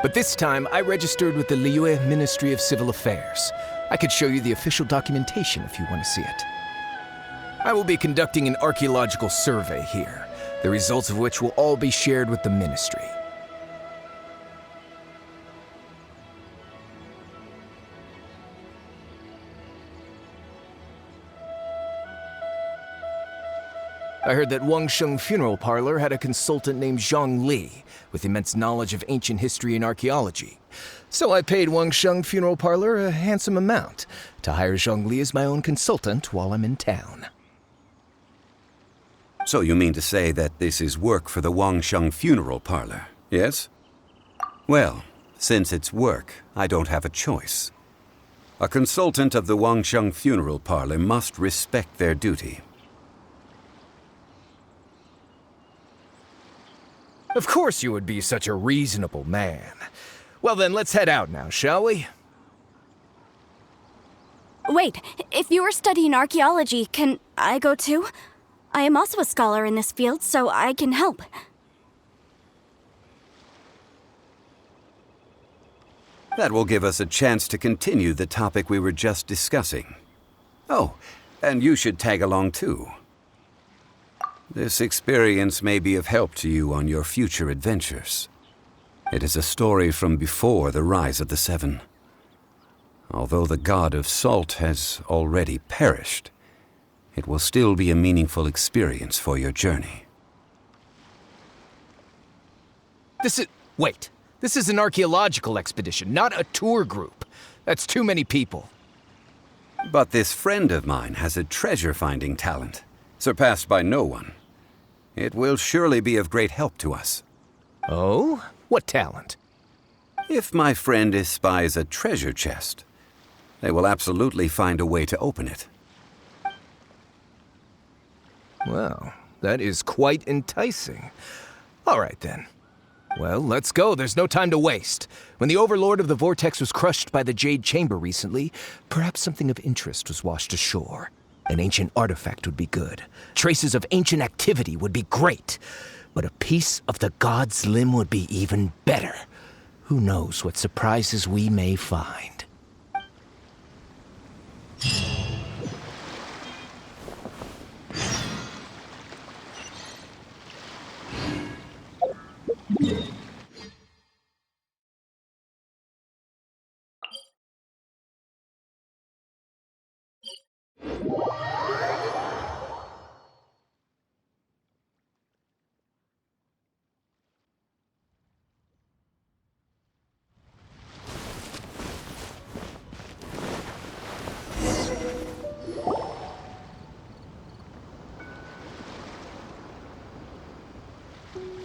But this time, I registered with the Liyue Ministry of Civil Affairs. I could show you the official documentation if you want to see it. I will be conducting an archaeological survey here, the results of which will all be shared with the ministry. I heard that Wangsheng Funeral Parlor had a consultant named Zhongli, with immense knowledge of ancient history and archaeology. So I paid Wangsheng Funeral Parlor a handsome amount to hire Zhongli as my own consultant while I'm in town. So you mean to say that this is work for the Wangsheng Funeral Parlor, yes? Well, since it's work, I don't have a choice. A consultant of the Wangsheng Funeral Parlor must respect their duty. Of course you would be such a reasonable man. Well then, let's head out now, shall we? Wait, if you are studying archaeology, can I go too? I am also a scholar in this field, so I can help. That will give us a chance to continue the topic we were just discussing. Oh, and you should tag along too. This experience may be of help to you on your future adventures. It is a story from before the rise of the Seven. Although the god of salt has already perished, it will still be a meaningful experience for your journey. Wait. This is an archaeological expedition, not a tour group. That's too many people. But this friend of mine has a treasure-finding talent, surpassed by no one. It will surely be of great help to us. Oh? What talent? If my friend espies a treasure chest, they will absolutely find a way to open it. Well, that is quite enticing. All right then. Well, let's go. There's no time to waste. When the Overlord of the Vortex was crushed by the Jade Chamber recently, perhaps something of interest was washed ashore. An ancient artifact would be good. Traces of ancient activity would be great. But a piece of the god's limb would be even better. Who knows what surprises we may find.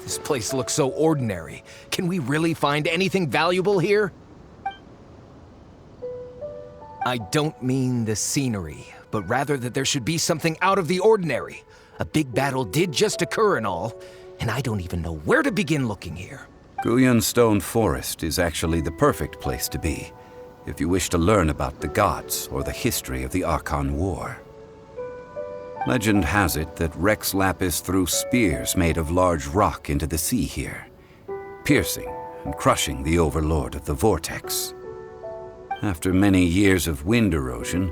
This place looks so ordinary. Can we really find anything valuable here? I don't mean the scenery, but rather that there should be something out of the ordinary. A big battle did just occur and all, and I don't even know where to begin looking here. Guyun Stone Forest is actually the perfect place to be, if you wish to learn about the gods or the history of the Achon War. Legend has it that Rex Lapis threw spears made of large rock into the sea here, piercing and crushing the Overlord of the Vortex. After many years of wind erosion,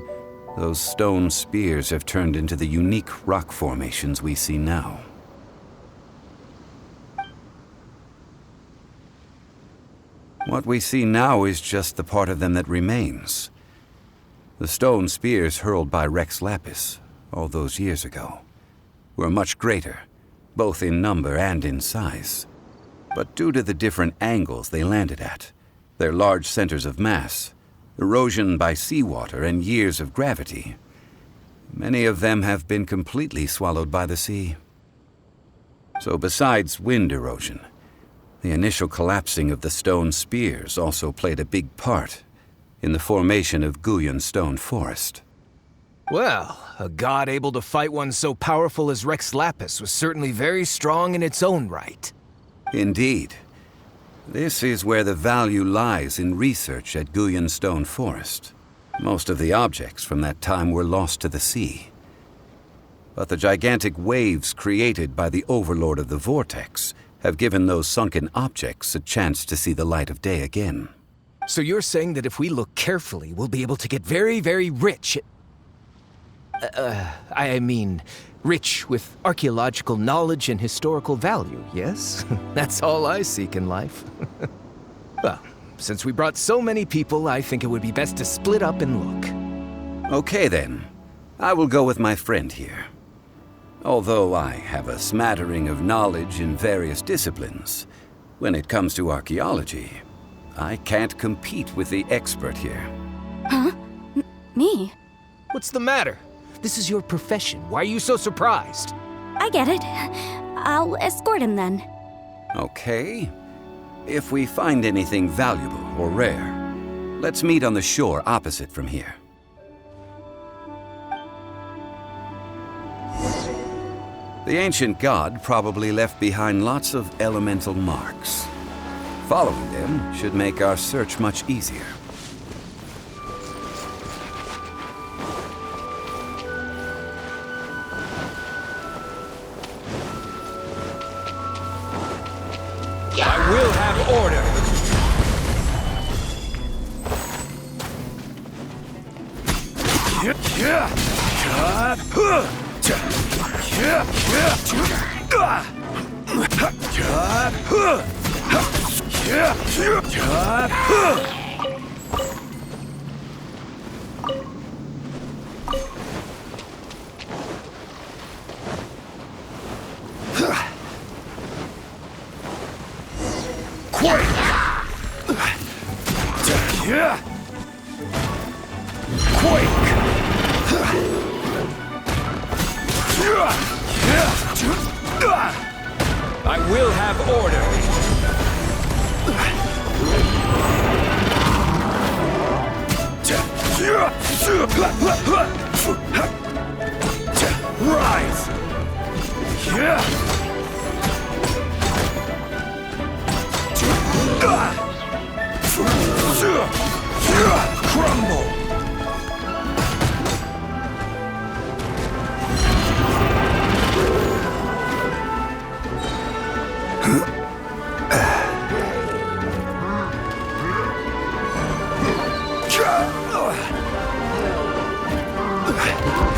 those stone spears have turned into the unique rock formations we see now. What we see now is just the part of them that remains. The stone spears hurled by Rex Lapis all those years ago were much greater, both in number and in size. But due to the different angles they landed at, their large centers of mass, erosion by seawater, and years of gravity, many of them have been completely swallowed by the sea. So besides wind erosion, the initial collapsing of the stone spears also played a big part in the formation of Guyun Stone Forest. Well, a god able to fight one so powerful as Rex Lapis was certainly very strong in its own right. Indeed. This is where the value lies in research at Guyun Stone Forest. Most of the objects from that time were lost to the sea. But the gigantic waves created by the Overlord of the Vortex have given those sunken objects a chance to see the light of day again. So you're saying that if we look carefully, we'll be able to get very, very rich. I mean, rich with archaeological knowledge and historical value, yes? That's all I seek in life. Well, since we brought so many people, I think it would be best to split up and look. Okay then. I will go with my friend here. Although I have a smattering of knowledge in various disciplines, when it comes to archaeology, I can't compete with the expert here. Huh? Me? What's the matter? This is your profession. Why are you so surprised? I get it. I'll escort him then. Okay. If we find anything valuable or rare, let's meet on the shore opposite from here. The ancient god probably left behind lots of elemental marks. Following them should make our search much easier. I will have order. I will have order. Rise! Crumble!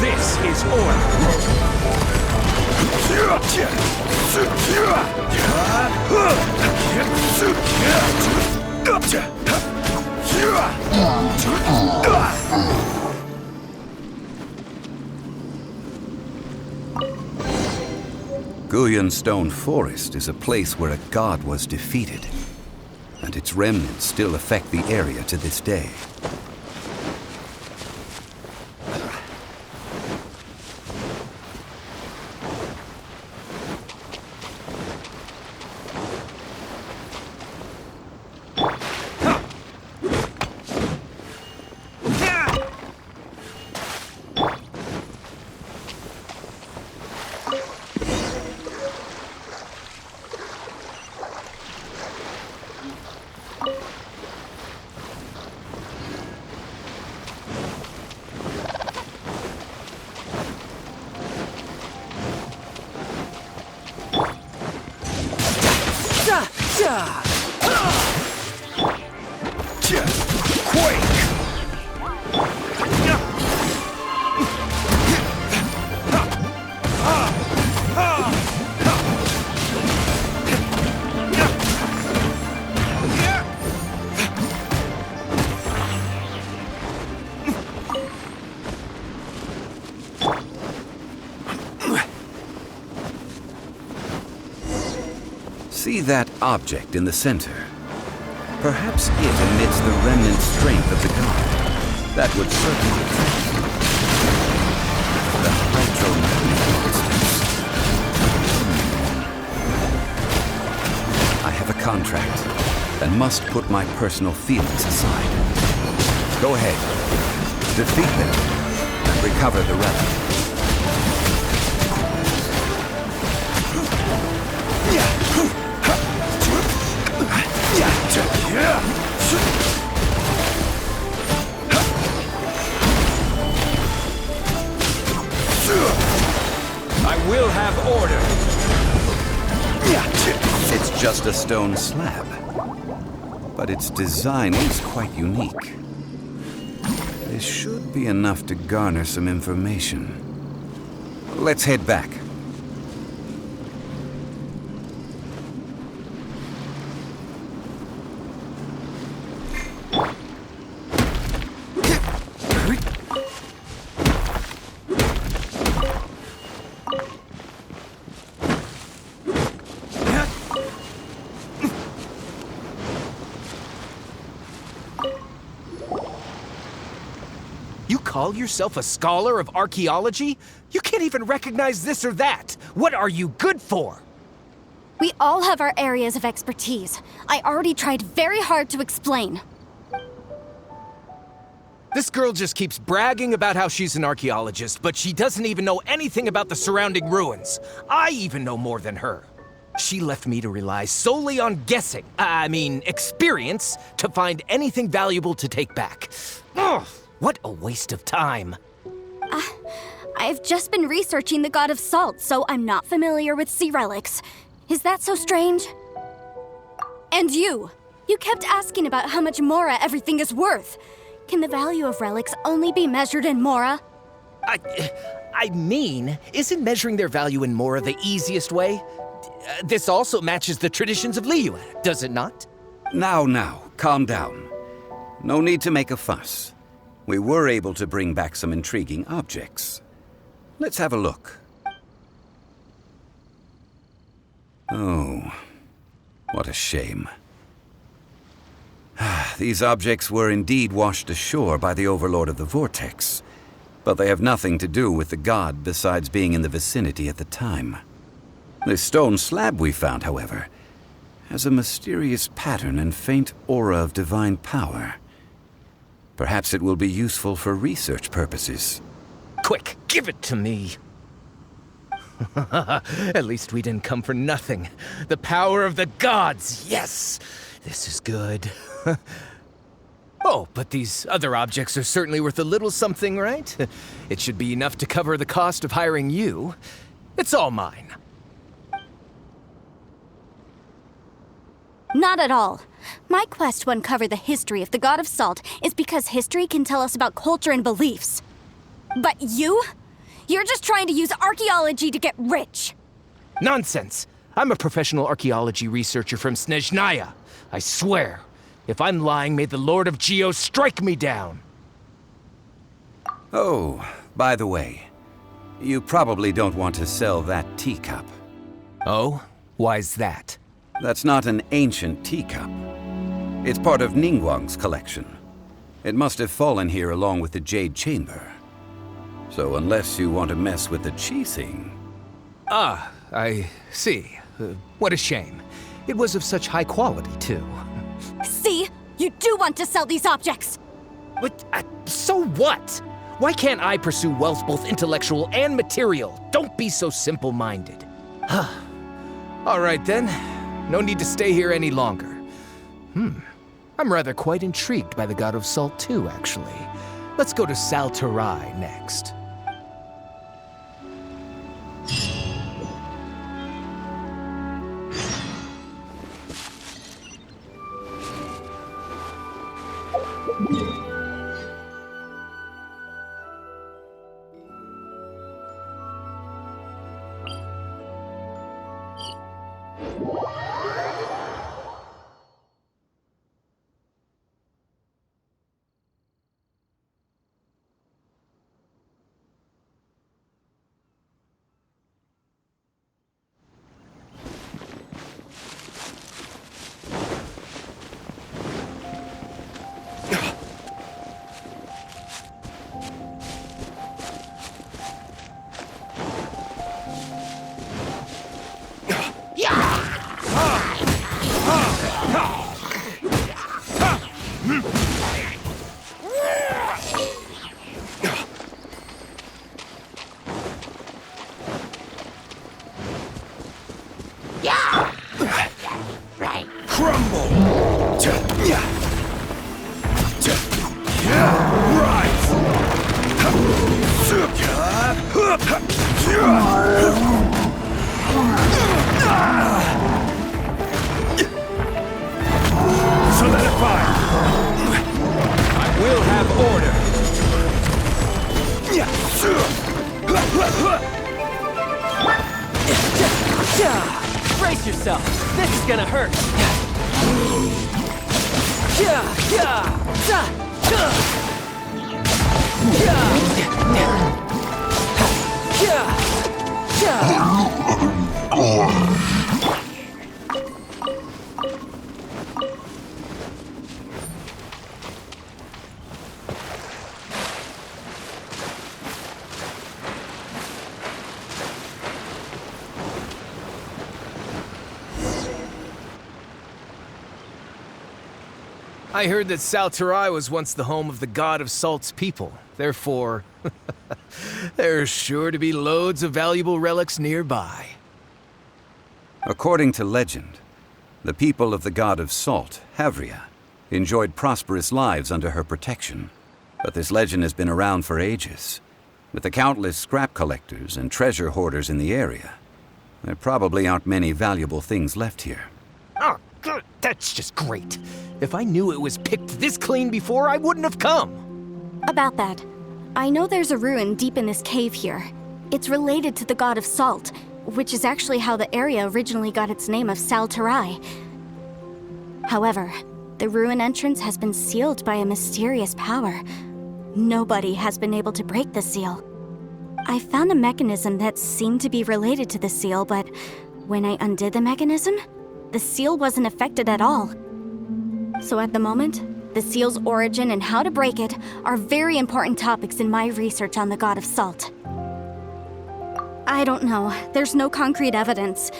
This is Guyan Stone Forest is a place where a god was defeated, and its remnants still affect the area to this day. See that object in the center? Perhaps it emits the remnant strength of the god. That would certainly attract you. The hydromagnetic distance. I have a contract and must put my personal feelings aside. Go ahead. Defeat them and recover the relic. I will have order. It just a stone slab, but its design is quite unique. This should be enough to garner some information. Let's head back. You call yourself a scholar of archaeology? You can't even recognize this or that. What are you good for? We all have our areas of expertise. I already tried very hard to explain. This girl just keeps bragging about how she's an archaeologist, but she doesn't even know anything about the surrounding ruins. I even know more than her. She left me to rely solely on guessing, experience, to find anything valuable to take back. Ugh, what a waste of time. I've just been researching the god of salt, so I'm not familiar with sea relics. Is that so strange? And you kept asking about how much Mora everything is worth. Can the value of relics only be measured in Mora? Isn't measuring their value in Mora the easiest way? This also matches the traditions of Liyue, does it not? Now, calm down. No need to make a fuss. We were able to bring back some intriguing objects. Let's have a look. Oh, what a shame. These objects were indeed washed ashore by the Overlord of the Vortex, but they have nothing to do with the god besides being in the vicinity at the time. This stone slab we found, however, has a mysterious pattern and faint aura of divine power. Perhaps it will be useful for research purposes. Quick, give it to me. At least we didn't come for nothing. The power of the gods, yes! This is good. Oh, but these other objects are certainly worth a little something, right? It should be enough to cover the cost of hiring you. It's all mine. Not at all. My quest to uncover the history of the god of salt is because history can tell us about culture and beliefs. But you're just trying to use archaeology to get rich. Nonsense! I'm a professional archaeology researcher from Snezhnaya. I swear, if I'm lying, may the Lord of Geo strike me down. Oh, by the way, you probably don't want to sell that teacup. Oh? Why's that? That's not an ancient teacup. It's part of Ningguang's collection. It must have fallen here along with the Jade Chamber. So unless you want to mess with the Qixing... Ah, I see. What a shame. It was of such high quality, too. See? You do want to sell these objects! But, so what? Why can't I pursue wealth both intellectual and material? Don't be so simple-minded. All right, then. No need to stay here any longer. I'm rather quite intrigued by the God of Salt, too, actually. Let's go to Terrae next. hurt! Yeah, yeah, I heard that Terrae was once the home of the god of Salt's people. Therefore, there's sure to be loads of valuable relics nearby. According to legend, the people of the god of Salt, Havria, enjoyed prosperous lives under her protection. But this legend has been around for ages. With the countless scrap collectors and treasure hoarders in the area, there probably aren't many valuable things left here. Oh, good. That's just great. If I knew it was picked this clean before, I wouldn't have come. About that, I know there's a ruin deep in this cave here. It's related to the god of Salt, which is actually how the area originally got its name of Terrae. However, the ruin entrance has been sealed by a mysterious power. Nobody has been able to break the seal. I found a mechanism that seemed to be related to the seal, but when I undid the mechanism, the seal wasn't affected at all. So at the moment, the seal's origin and how to break it are very important topics in my research on the god of Salt. I don't know, there's no concrete evidence,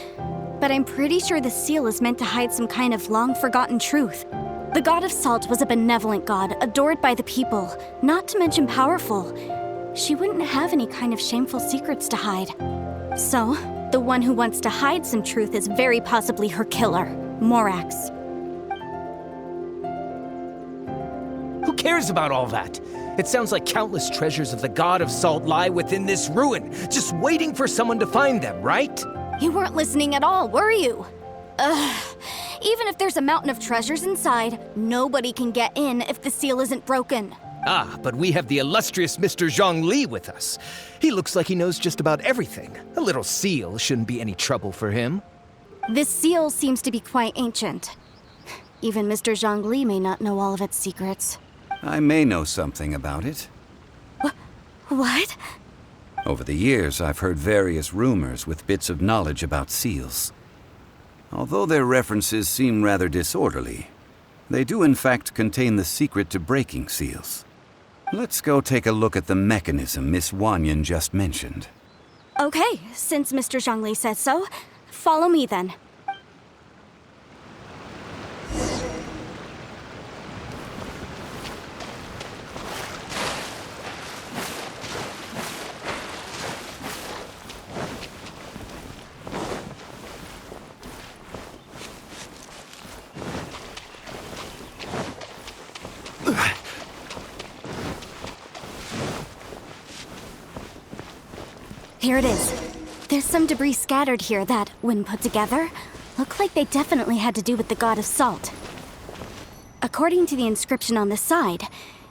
but I'm pretty sure the seal is meant to hide some kind of long-forgotten truth. The god of Salt was a benevolent god, adored by the people, not to mention powerful. She wouldn't have any kind of shameful secrets to hide. So, the one who wants to hide some truth is very possibly her killer, Morax. Who cares about all that? It sounds like countless treasures of the god of Salt lie within this ruin, just waiting for someone to find them, right? You weren't listening at all, were you? Ugh. Even if there's a mountain of treasures inside, nobody can get in if the seal isn't broken. Ah, but we have the illustrious Mr. Zhongli with us. He looks like he knows just about everything. A little seal shouldn't be any trouble for him. This seal seems to be quite ancient. Even Mr. Zhongli may not know all of its secrets. I may know something about it. What? Over the years, I've heard various rumors with bits of knowledge about seals. Although their references seem rather disorderly, they do in fact contain the secret to breaking seals. Let's go take a look at the mechanism Miss Wanyan just mentioned. Okay, since Mr. Zhongli says so, follow me then. Here it is. There's some debris scattered here that, when put together, look like they definitely had to do with the god of Salt. According to the inscription on the side,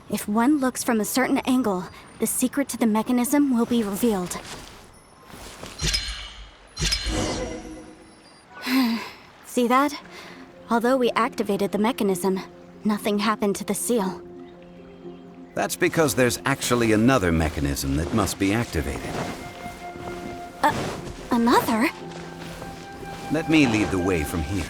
if one looks from a certain angle, the secret to the mechanism will be revealed. See that? Although we activated the mechanism, nothing happened to the seal. That's because there's actually another mechanism that must be activated. Another? Let me lead the way from here.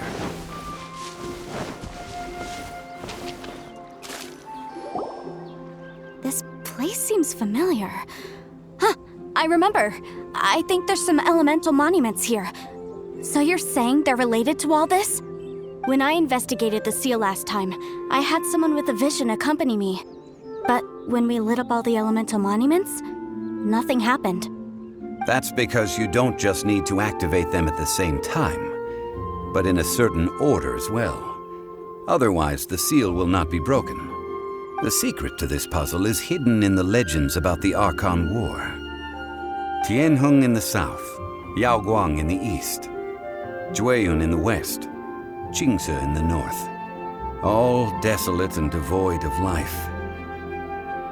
This place seems familiar. Huh, I remember. I think there's some elemental monuments here. So you're saying they're related to all this? When I investigated the seal last time, I had someone with a vision accompany me. But when we lit up all the elemental monuments, nothing happened. That's because you don't just need to activate them at the same time, but in a certain order as well. Otherwise, the seal will not be broken. The secret to this puzzle is hidden in the legends about the Achon War. Tianheng in the south, Yaoguang in the east, Jueyun in the west, Qingce in the north. All desolate and devoid of life.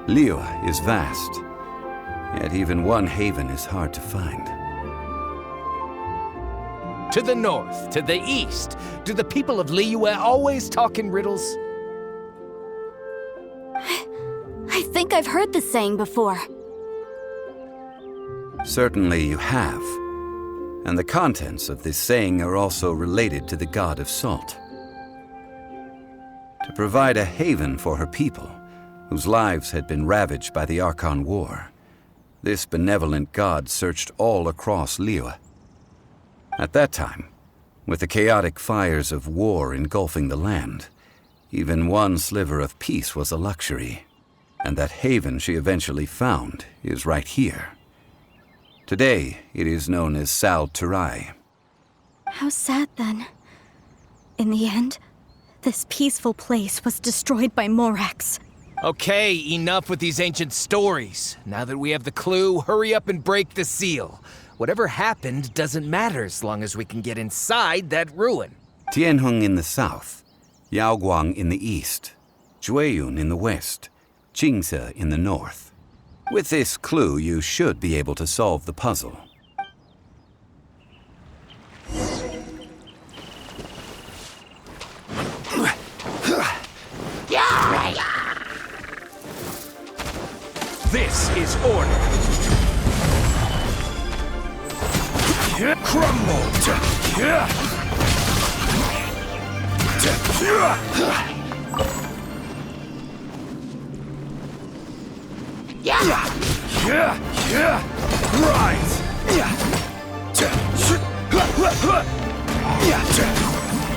Liyue is vast, yet even one haven is hard to find. To the north? To the east? Do the people of Liyue always talk in riddles? I think I've heard this saying before. Certainly you have. And the contents of this saying are also related to the god of salt. To provide a haven for her people, whose lives had been ravaged by the Achon War, this benevolent god searched all across Liyue. At that time, with the chaotic fires of war engulfing the land, even one sliver of peace was a luxury, and that haven she eventually found is right here. Today, it is known as Terrae. How sad then. In the end, this peaceful place was destroyed by Morax. Okay, enough with these ancient stories. Now that we have the clue, hurry up and break the seal. Whatever happened doesn't matter as long as we can get inside that ruin. Tianheng in the south, Yaoguang in the east, Jueyun in the west, Jingze in the north. With this clue, you should be able to solve the puzzle. This is order. Crumble! Right!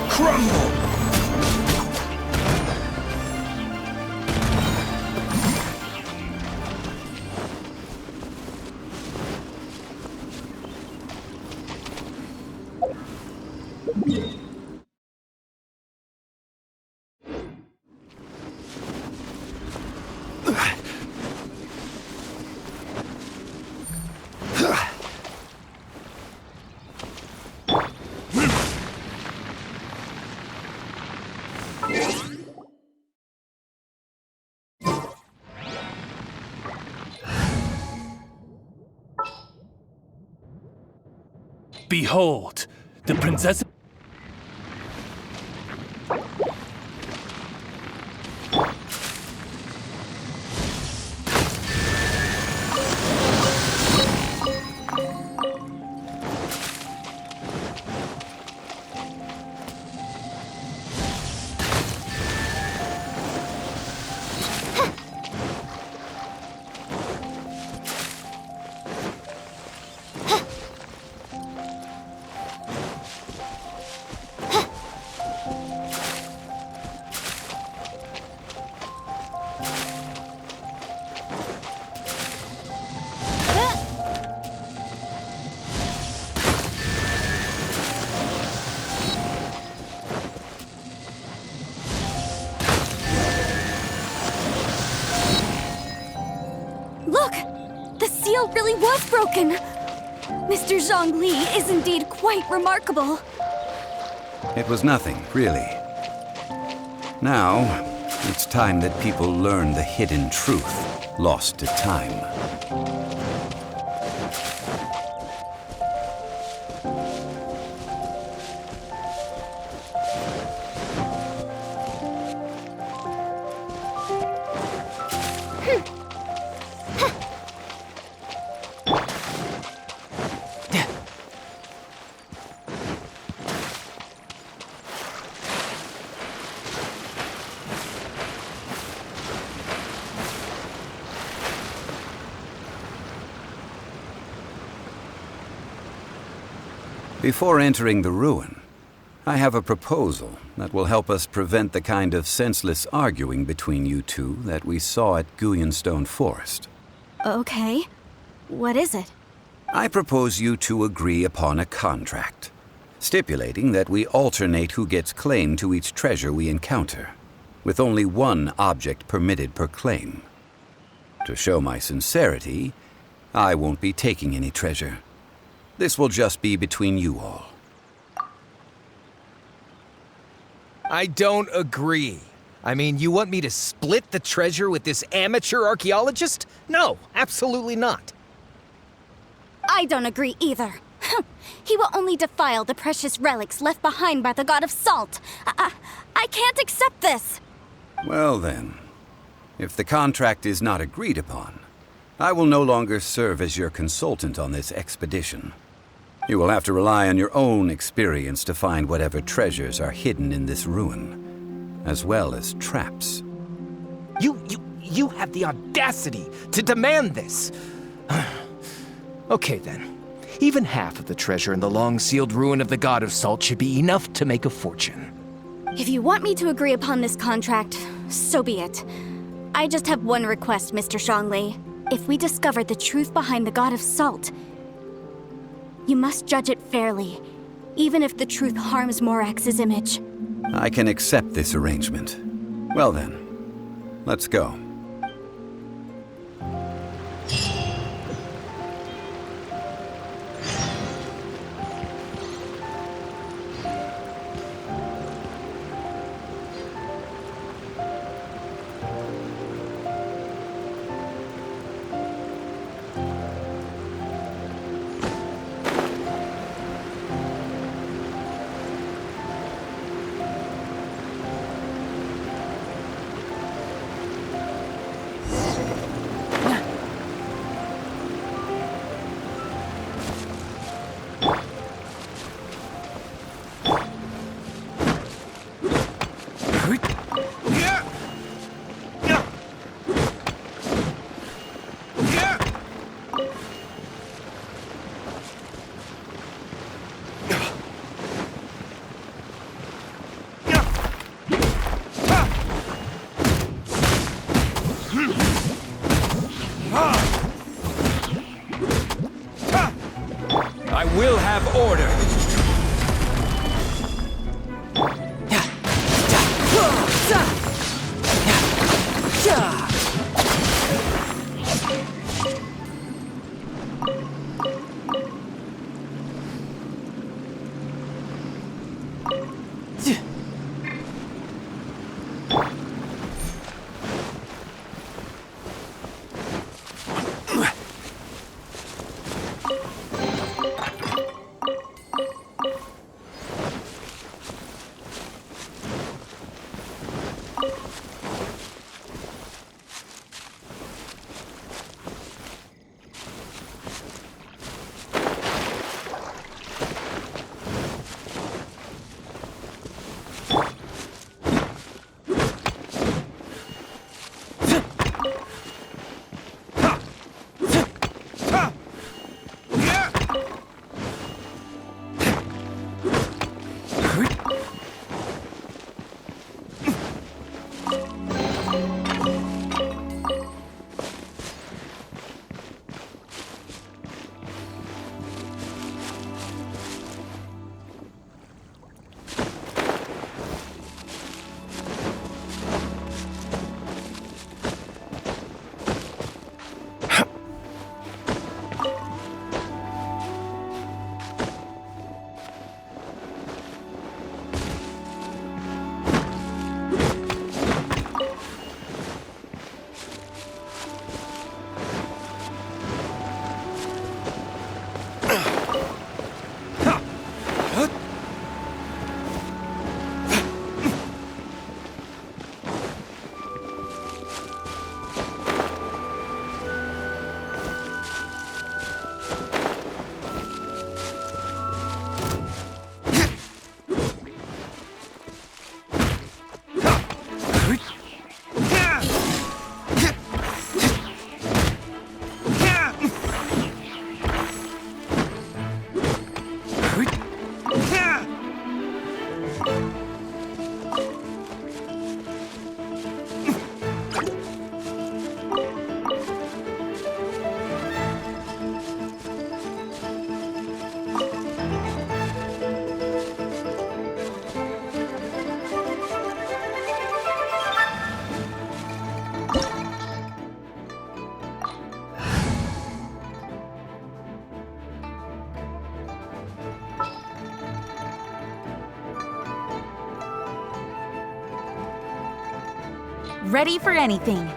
Crumble! Behold, the princess... Really was broken. Mr. Zhongli is indeed quite remarkable. It was nothing, really. Now, it's time that people learn the hidden truth lost to time. Before entering the ruin, I have a proposal that will help us prevent the kind of senseless arguing between you two that we saw at Guyenstone Forest. Okay. What is it? I propose you two agree upon a contract, stipulating that we alternate who gets claim to each treasure we encounter, with only one object permitted per claim. To show my sincerity, I won't be taking any treasure. This will just be between you all. I don't agree. I mean, you want me to split the treasure with this amateur archaeologist? No, absolutely not. I don't agree either. He will only defile the precious relics left behind by the god of salt. I can't accept this. Well then, if the contract is not agreed upon, I will no longer serve as your consultant on this expedition. You will have to rely on your own experience to find whatever treasures are hidden in this ruin, as well as traps. You have the audacity to demand this! Okay then. Even half of the treasure in the long-sealed ruin of the God of Salt should be enough to make a fortune. If you want me to agree upon this contract, so be it. I just have one request, Mr. Zhongli. If we discover the truth behind the God of Salt, you must judge it fairly, even if the truth harms Morax's image. I can accept this arrangement. Well then, let's go. I will have order! Ready for anything.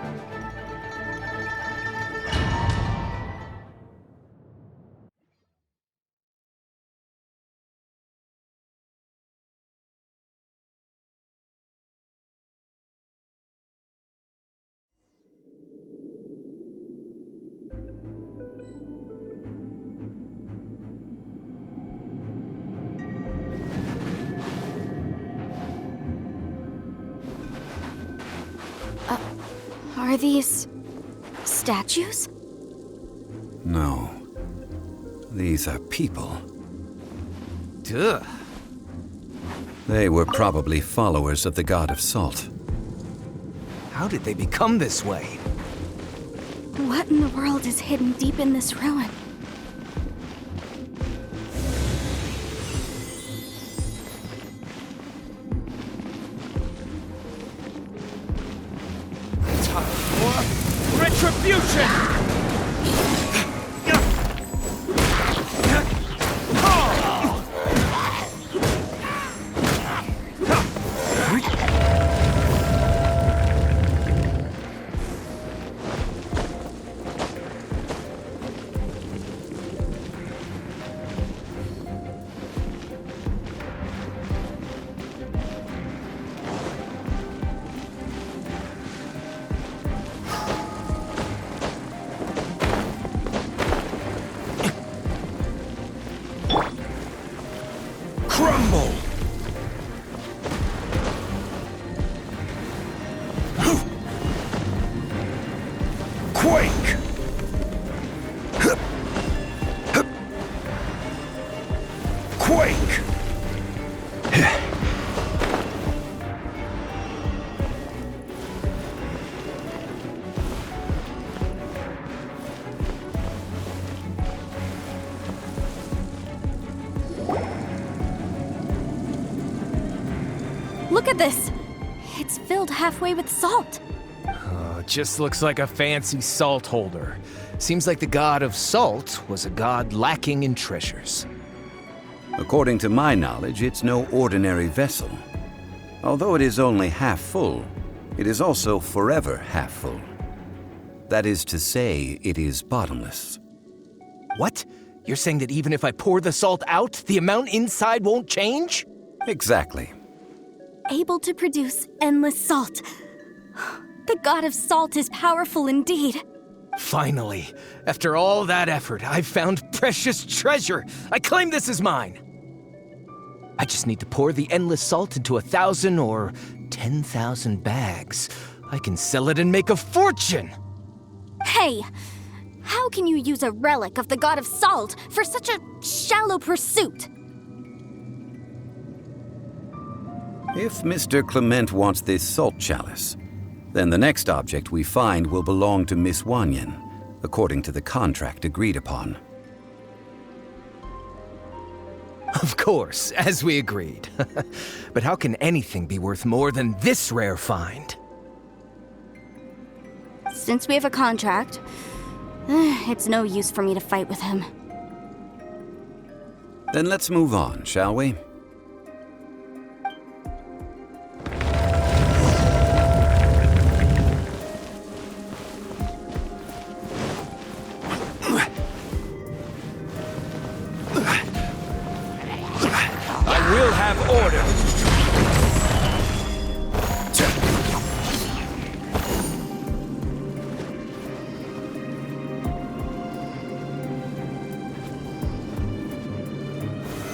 Are these statues? No. These are people. Duh. They were probably followers of the god of salt. How did they become this way? What in the world is hidden deep in this ruin? Retribution! Crumble! Quake! Quake! Look at this! It's filled halfway with salt. Just looks like a fancy salt holder. Seems like the god of salt was a god lacking in treasures. According to my knowledge, it's no ordinary vessel. Although it is only half full, it is also forever half full. That is to say, it is bottomless. What? You're saying that even if I pour the salt out, the amount inside won't change? Exactly. Able to produce endless salt. The god of salt is powerful indeed. Finally, after all that effort, I've found precious treasure. I claim this as mine. I just need to pour the endless salt into 1,000 or 10,000 bags. I can sell it and make a fortune. Hey, how can you use a relic of the god of salt for such a shallow pursuit? If Mr. Clement wants this salt chalice, then the next object we find will belong to Miss Wanyan, according to the contract agreed upon. Of course, as we agreed. But how can anything be worth more than this rare find? Since we have a contract, it's no use for me to fight with him. Then let's move on, shall we? I will have order.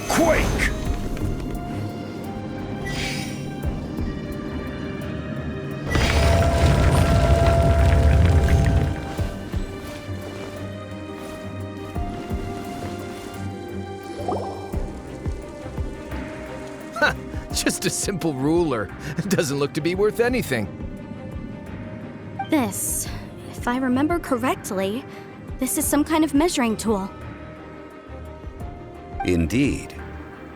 Quake! Just a simple ruler. Doesn't look to be worth anything. This, if I remember correctly, this is some kind of measuring tool. Indeed.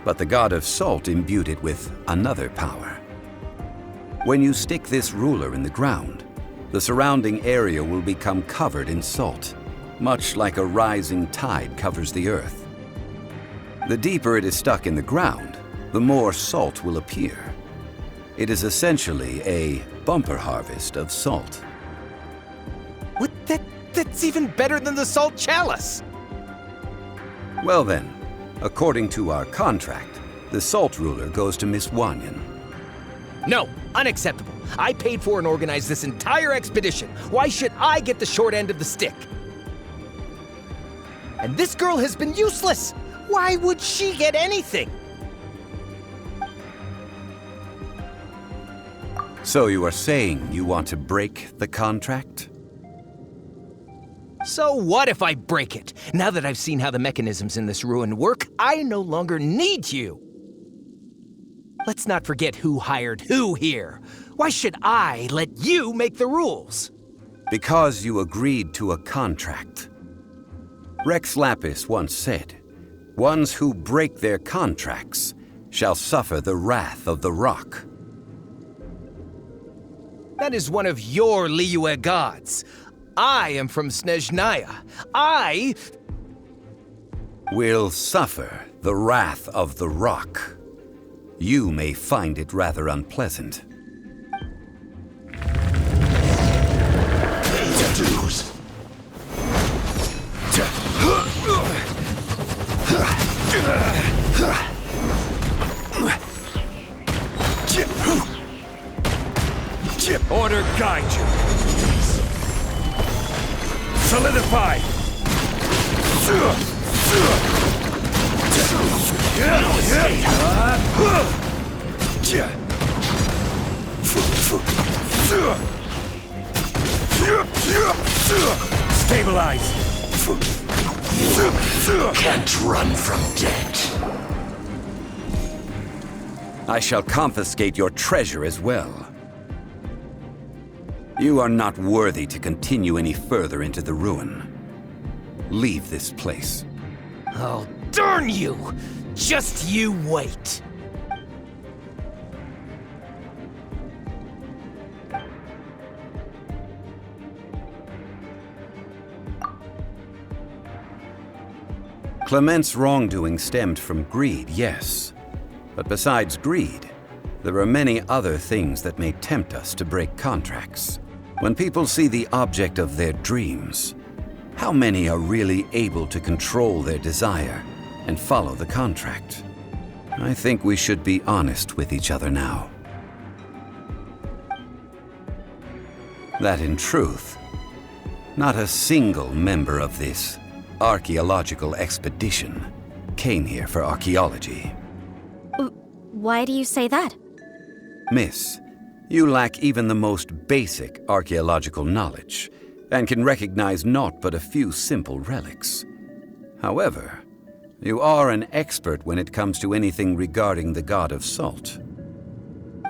But the god of salt imbued it with another power. When you stick this ruler in the ground, the surrounding area will become covered in salt, much like a rising tide covers the earth. The deeper it is stuck in the ground, the more salt will appear. It is essentially a bumper harvest of salt. What? That's even better than the salt chalice! Well then, according to our contract, the salt ruler goes to Miss Wanyan. No, unacceptable. I paid for and organized this entire expedition. Why should I get the short end of the stick? And this girl has been useless! Why would she get anything? So you are saying you want to break the contract? So what if I break it? Now that I've seen how the mechanisms in this ruin work, I no longer need you. Let's not forget who hired who here. Why should I let you make the rules? Because you agreed to a contract. Rex Lapis once said, "Ones who break their contracts shall suffer the wrath of the rock." That is one of your Liyue gods. I am from Snezhnaya. I will suffer the wrath of the rock. You may find it rather unpleasant. Order guide you. Solidify. Stabilize. Can't run from death. I shall confiscate your treasure as well. You are not worthy to continue any further into the ruin. Leave this place. Oh, darn you! Just you wait. Clement's wrongdoing stemmed from greed, yes. But besides greed, there are many other things that may tempt us to break contracts. When people see the object of their dreams, how many are really able to control their desire and follow the contract? I think we should be honest with each other now. That in truth, not a single member of this archaeological expedition came here for archaeology. Why do you say that? Miss, you lack even the most basic archaeological knowledge, and can recognize naught but a few simple relics. However, you are an expert when it comes to anything regarding the god of salt.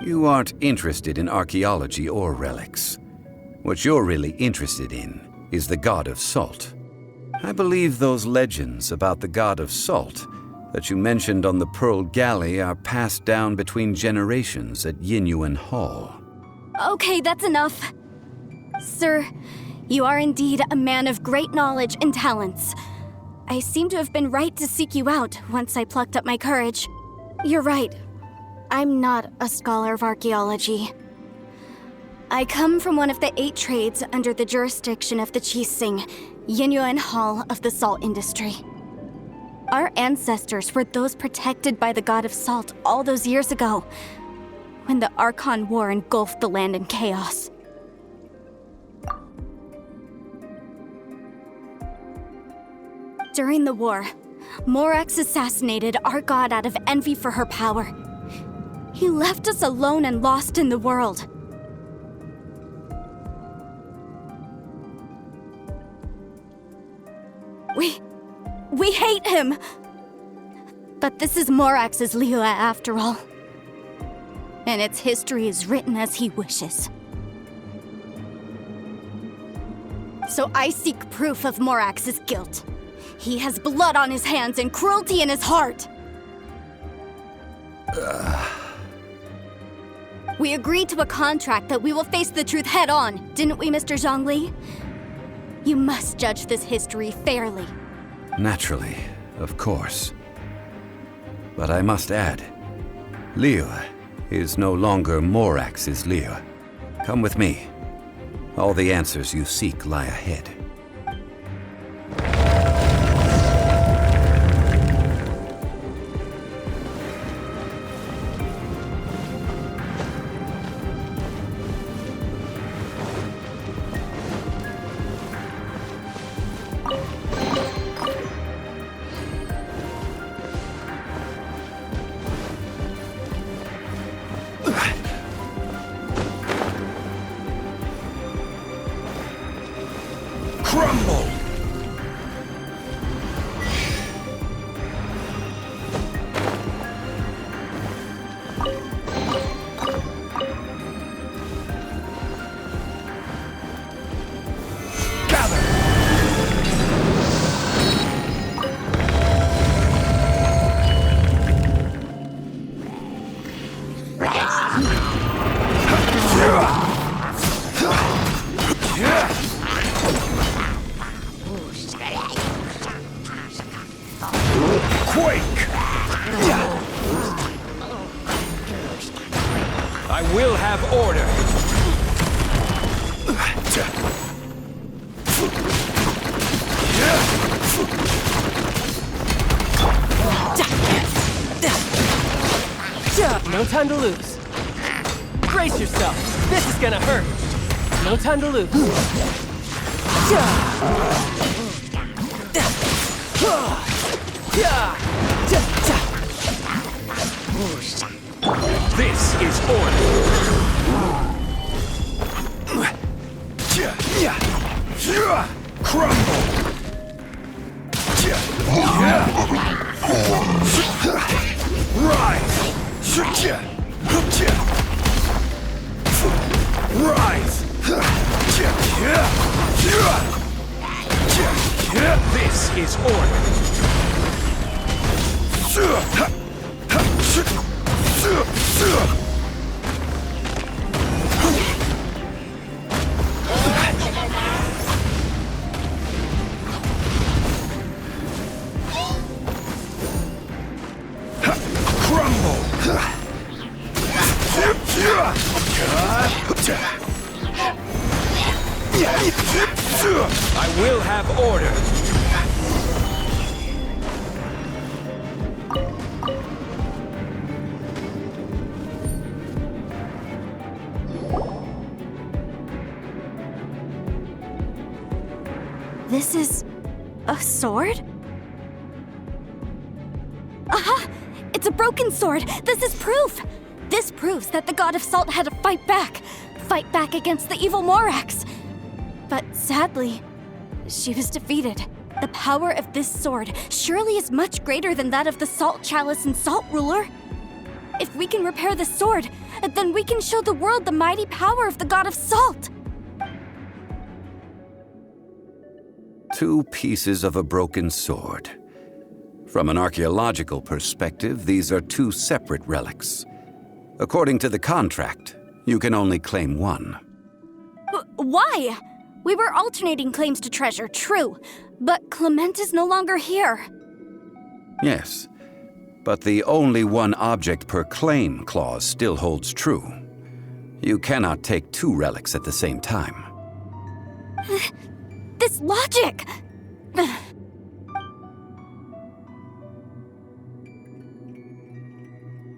You aren't interested in archaeology or relics. What you're really interested in is the god of salt. I believe those legends about the god of salt that you mentioned on the Pearl Galley are passed down between generations at Yinyuan Hall. Okay, that's enough. Sir, you are indeed a man of great knowledge and talents. I seem to have been right to seek you out once I plucked up my courage. You're right. I'm not a scholar of archaeology. I come from one of the 8 trades under the jurisdiction of the Qixing, Yinyuan Hall of the salt industry. Our ancestors were those protected by the god of salt all those years ago, when the Achon War engulfed the land in chaos. During the war, Morax assassinated our god out of envy for her power. He left us alone and lost in the world. We hate him! But this is Morax's Liyue after all. And its history is written as he wishes. So I seek proof of Morax's guilt. He has blood on his hands and cruelty in his heart. We agreed to a contract that we will face the truth head on, didn't we, Mr. Zhongli? You must judge this history fairly. Naturally, of course. But I must add, Liyue is no longer Morax's Liyue. Come with me. All the answers you seek lie ahead. have order. No time to lose. Brace yourself. This is gonna hurt. No time to lose. This is order. Crumble. Rise. Rise. This is order. I will have order. This is a sword? Aha! It's a broken sword! This is proof! This proves that the God of Salt had to fight back against the evil Morax. But sadly, she was defeated. The power of this sword surely is much greater than that of the Salt Chalice and Salt Ruler. If we can repair the sword, then we can show the world the mighty power of the God of Salt. 2 pieces of a broken sword. From an archaeological perspective, these are 2 separate relics. According to the contract, you can only claim one. Why? We were alternating claims to treasure, true, but Clement is no longer here. Yes, but the only one object per claim clause still holds true. You cannot take 2 relics at the same time. This logic!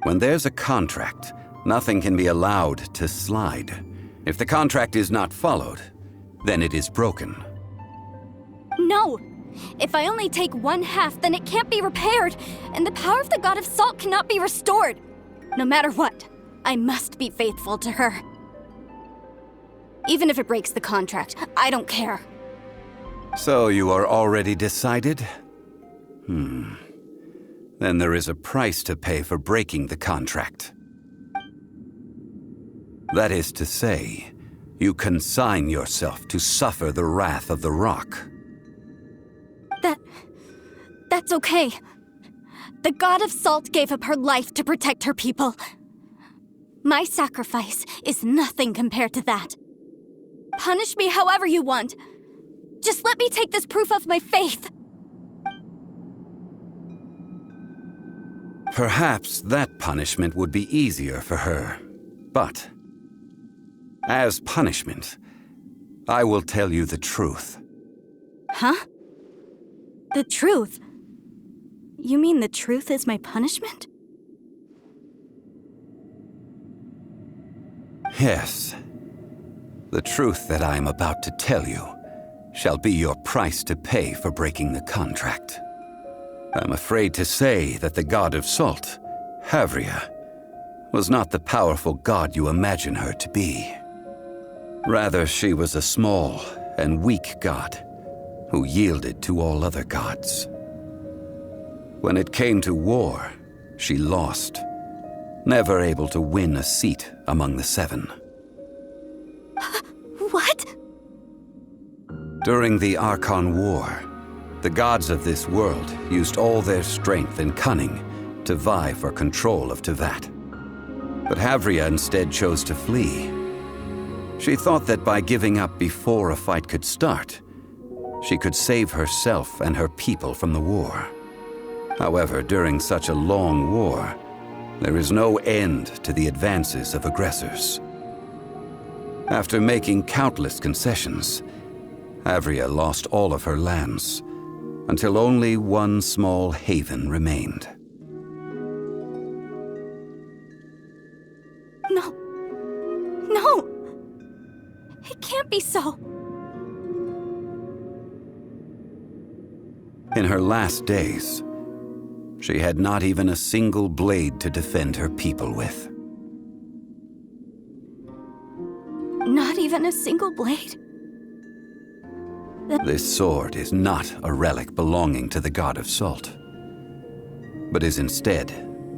When there's a contract, nothing can be allowed to slide. If the contract is not followed, then it is broken. No! If I only take 1/2, then it can't be repaired, and the power of the God of Salt cannot be restored. No matter what, I must be faithful to her. Even if it breaks the contract, I don't care. So you are already decided? Then there is a price to pay for breaking the contract. That is to say, you consign yourself to suffer the wrath of the rock. That's okay. The God of Salt gave up her life to protect her people. My sacrifice is nothing compared to that. Punish me however you want. Just let me take this proof of my faith. Perhaps that punishment would be easier for her. But, as punishment, I will tell you the truth. Huh? The truth? You mean the truth is my punishment? Yes. The truth that I am about to tell you shall be your price to pay for breaking the contract. I'm afraid to say that the God of Salt, Havria, was not the powerful god you imagine her to be. Rather, she was a small and weak god who yielded to all other gods. When it came to war, she lost, never able to win a seat among the 7. What? During the Achon War, the gods of this world used all their strength and cunning to vie for control of Tevat. But Havria instead chose to flee. She thought that by giving up before a fight could start, she could save herself and her people from the war. However, during such a long war, there is no end to the advances of aggressors. After making countless concessions, Havria lost all of her lands, until only one small haven remained. No. No! It can't be so. In her last days, she had not even a single blade to defend her people with. Not even a single blade? This sword is not a relic belonging to the god of salt, but is instead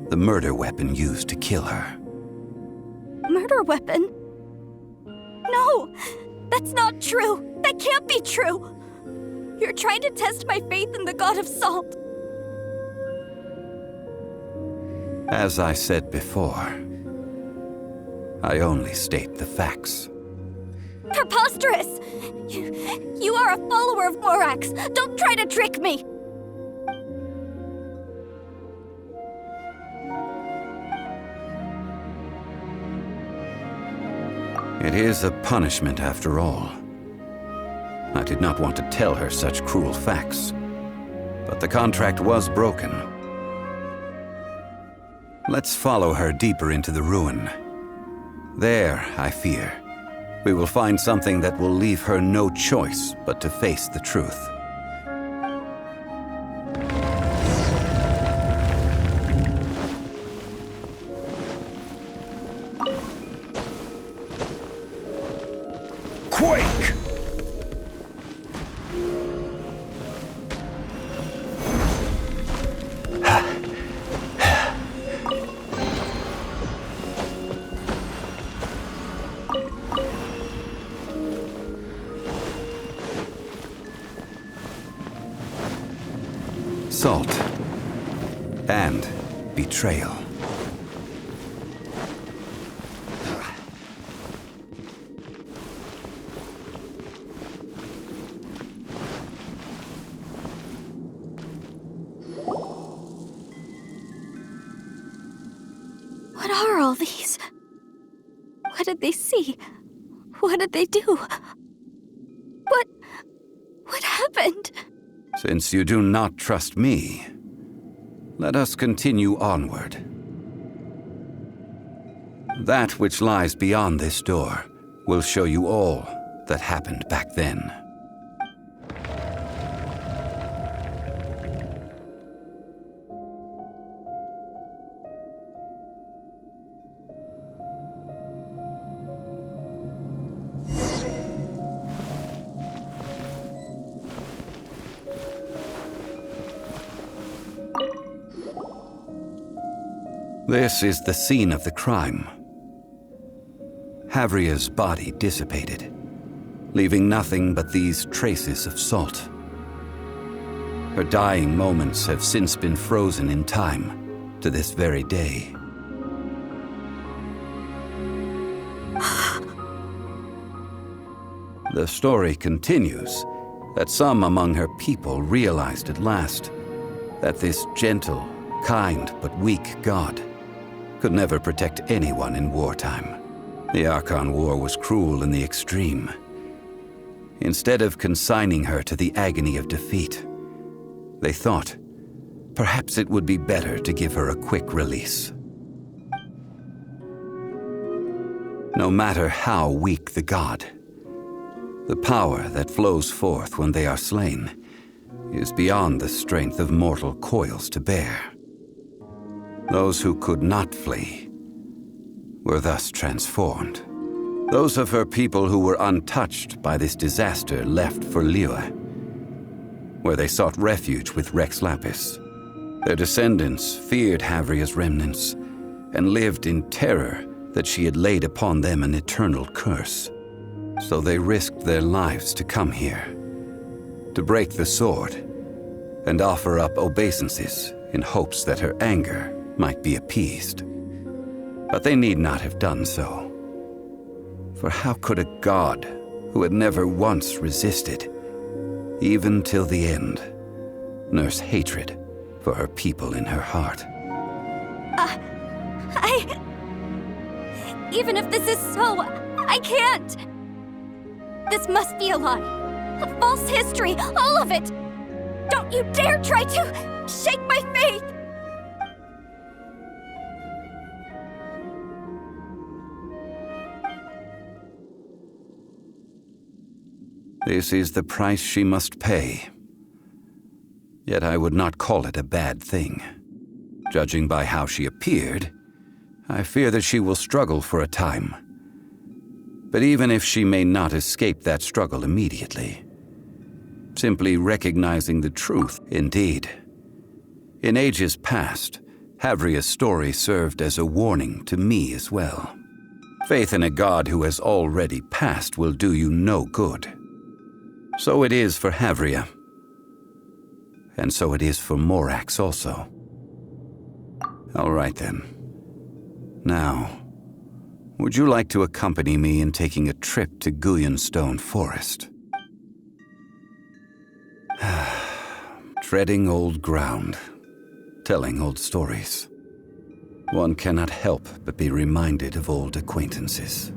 the murder weapon used to kill her. Murder weapon? No! That's not true! That can't be true! You're trying to test my faith in the god of salt! As I said before, I only state the facts. Preposterous! You are a follower of Morax! Don't try to trick me! It is a punishment after all. I did not want to tell her such cruel facts, but the contract was broken. Let's follow her deeper into the ruin. There, I fear, we will find something that will leave her no choice but to face the truth. Quake! Salt and betrayal. What are all these? What did they see? What did they do? What happened? Since you do not trust me, let us continue onward. That which lies beyond this door will show you all that happened back then. This is the scene of the crime. Havria's body dissipated, leaving nothing but these traces of salt. Her dying moments have since been frozen in time to this very day. The story continues that some among her people realized at last that this gentle, kind, but weak god could never protect anyone in wartime. The Achon War was cruel in the extreme. Instead of consigning her to the agony of defeat, they thought perhaps it would be better to give her a quick release. No matter how weak the god, the power that flows forth when they are slain is beyond the strength of mortal coils to bear. Those who could not flee were thus transformed. Those of her people who were untouched by this disaster left for Liyue, where they sought refuge with Rex Lapis. Their descendants feared Havria's remnants and lived in terror that she had laid upon them an eternal curse. So they risked their lives to come here, to break the sword and offer up obeisances in hopes that her anger might be appeased. But they need not have done so. For how could a god who had never once resisted, even till the end, nurse hatred for her people in her heart? Even if this is so, I can't! This must be a lie. A false history, all of it! Don't you dare try to shake my faith! This is the price she must pay. Yet I would not call it a bad thing. Judging by how she appeared, I fear that she will struggle for a time. But even if she may not escape that struggle immediately, simply recognizing the truth, indeed. In ages past, Havria's story served as a warning to me as well. Faith in a god who has already passed will do you no good. So it is for Havria. And so it is for Morax also. All right then. Now, would you like to accompany me in taking a trip to Guyanstone Forest? Treading old ground, telling old stories. One cannot help but be reminded of old acquaintances.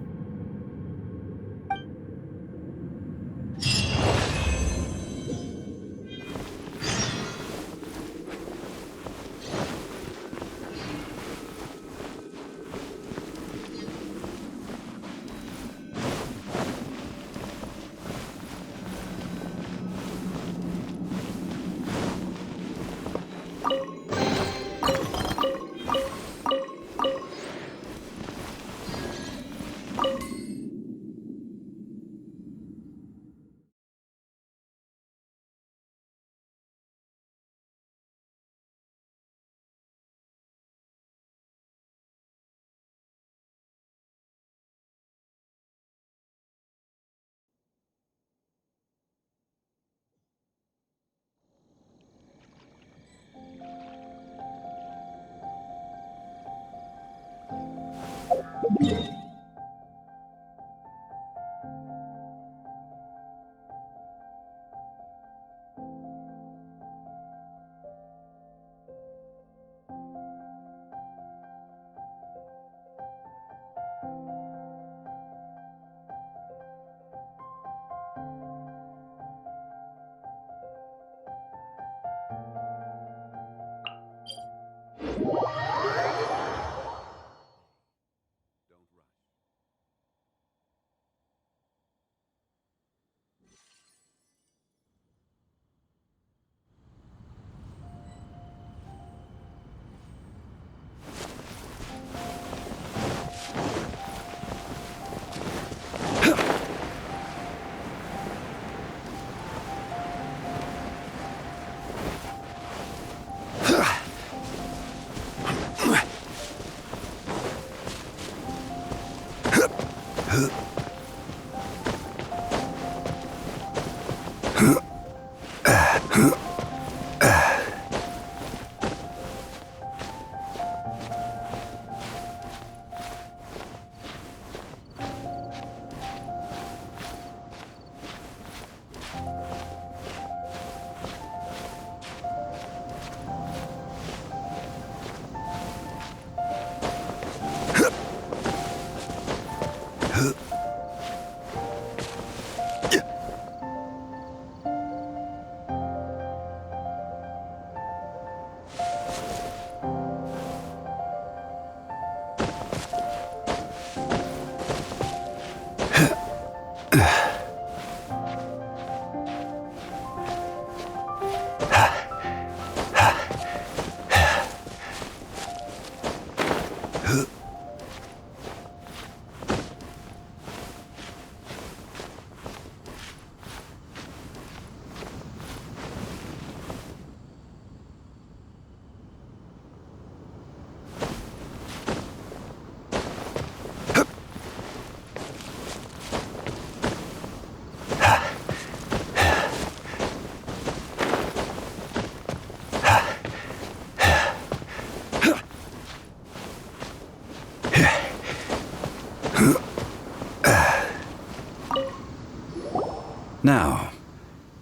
Now,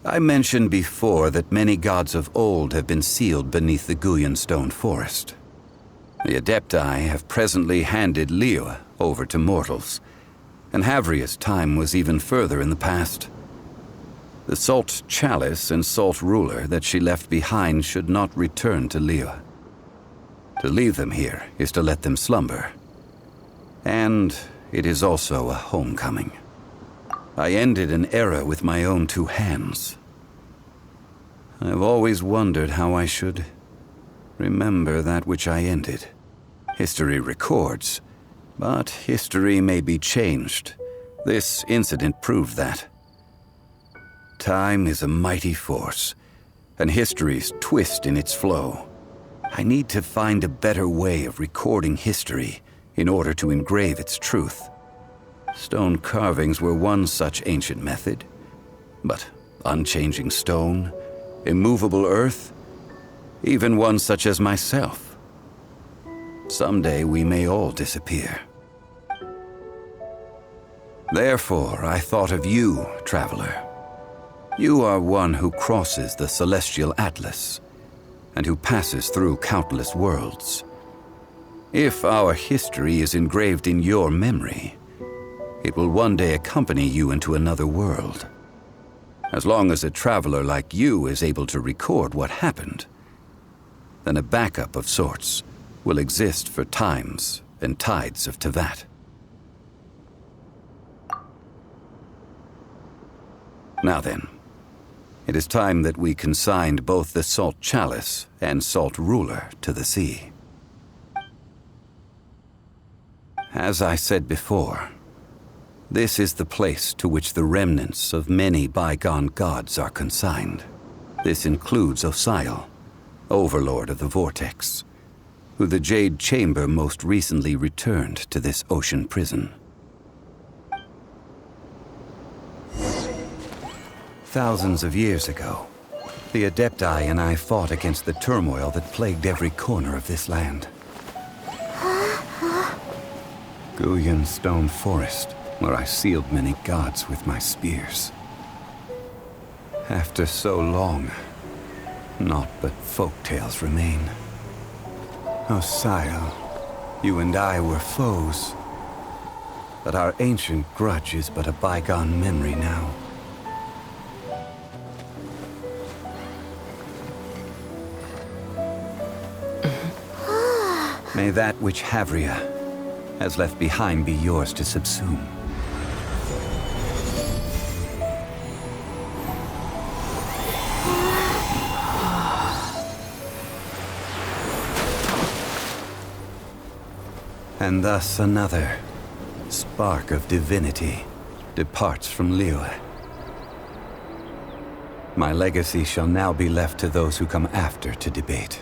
I mentioned before that many gods of old have been sealed beneath the Guyanstone Forest. The Adepti have presently handed Liyue over to mortals, and Havria's time was even further in the past. The Salt Chalice and Salt Ruler that she left behind should not return to Liyue. To leave them here is to let them slumber. And it is also a homecoming. I ended an era with my own two hands. I've always wondered how I should remember that which I ended. History records, but history may be changed. This incident proved that. Time is a mighty force, and history's twist in its flow. I need to find a better way of recording history in order to engrave its truth. Stone carvings were one such ancient method, but unchanging stone, immovable earth, even one such as myself. Someday we may all disappear. Therefore, I thought of you, traveler. You are one who crosses the celestial atlas, and who passes through countless worlds. If our history is engraved in your memory, it will one day accompany you into another world. As long as a traveler like you is able to record what happened, then a backup of sorts will exist for times and tides of Teyvat. Now then, it is time that we consigned both the Salt Chalice and Salt Ruler to the sea. As I said before, this is the place to which the remnants of many bygone gods are consigned. This includes Osial, Overlord of the Vortex, who the Jade Chamber most recently returned to this ocean prison. Thousands of years ago, the Adepti and I fought against the turmoil that plagued every corner of this land. Guyan Stone Forest, where I sealed many gods with my spears. After so long, naught but folk tales remain. Osial, you and I were foes, but our ancient grudge is but a bygone memory now. May that which Havria has left behind be yours to subsume. And thus another spark of divinity departs from Liyue. My legacy shall now be left to those who come after to debate.